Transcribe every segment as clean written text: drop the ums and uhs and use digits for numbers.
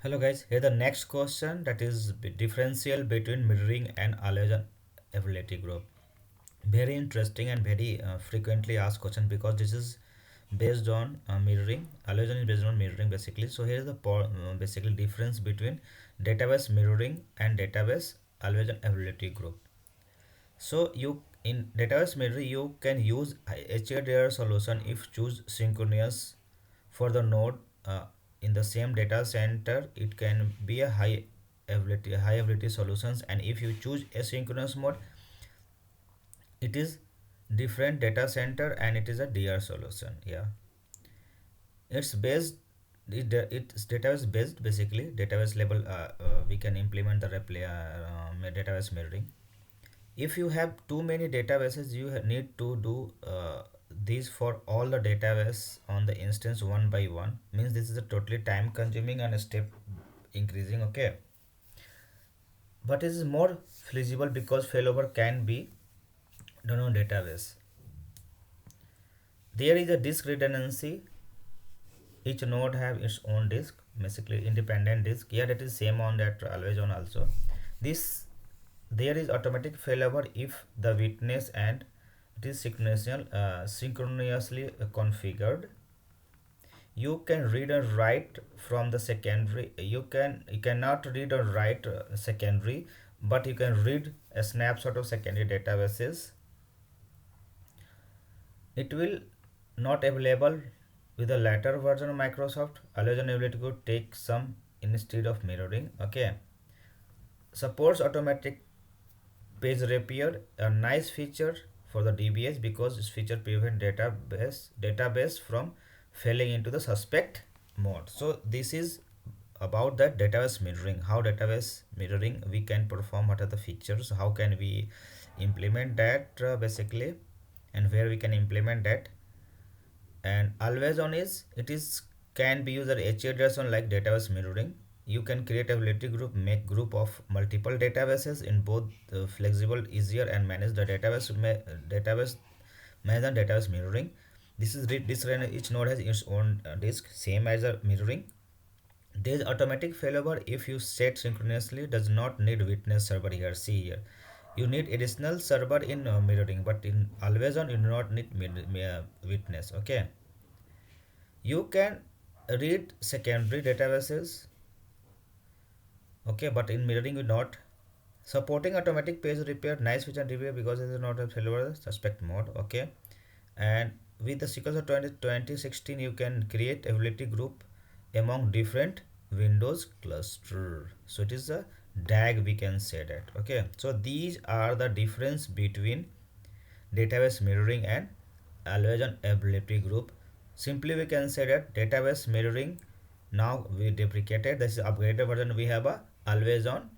Hello guys, here the next question, that is differential between mirroring and always availability group. Very interesting and very frequently asked question, because this is based on mirroring. Always is based on mirroring basically. So here is the basically difference between database mirroring and database always availability group. So you in database mirroring you can use HADR solution if choose synchronous for the node in the same data center. It can be a high availability solutions, and if you choose asynchronous mode, it is different data center and it is a DR solution. Yeah, it's based it's database based basically. Database level we can implement the database mirroring. If you have too many databases, you need to do these for all the database on the instance one by one. Means this is a totally time consuming and a step increasing. Okay, but it is more feasible because failover can be done on database. There is a disk redundancy. Each node have its own disk, basically independent disk. Yeah, that is same on that always on also. This there is automatic failover if the witness and it is synchronously configured. You can read and write from the secondary. You cannot read or write secondary, but you can read a snapshot of secondary databases. It will not available with the latter version of Microsoft. Always ability to take some instead of mirroring. Okay, supports automatic page repair, a nice feature for the DBS, because this feature prevent database from falling into the suspect mode. So this is about that database mirroring. How database mirroring we can perform, what are the features, how can we implement that basically, and where we can implement that. And always on is it is can be used as HA on like database mirroring. You can create a availability group, make group of multiple databases in both flexible, easier, and manage the database manage and database mirroring. This is each node has its own disk, same as a mirroring. There is automatic failover if you set synchronously, does not need witness server here. See here, you need additional server in mirroring, but in always on you do not need witness. Okay, you can read secondary databases. Okay, but in mirroring you not. Supporting automatic page repair, nice feature and repair because it is not a failure suspect mode. Okay, and with the sequence of 2016 you can create availability group among different Windows cluster. So it is a DAG, we can say that. Okay, so these are the difference between database mirroring and always on availability group. Simply we can say that database mirroring now we deprecated, this is upgraded version. We have a always on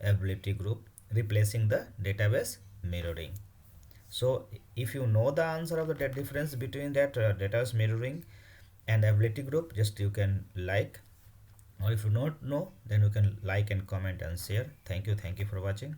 availability group replacing the database mirroring. So if you know the answer of the difference between that database mirroring and availability group, just you can like, or if you not know, then you can like and comment and share. Thank you for watching.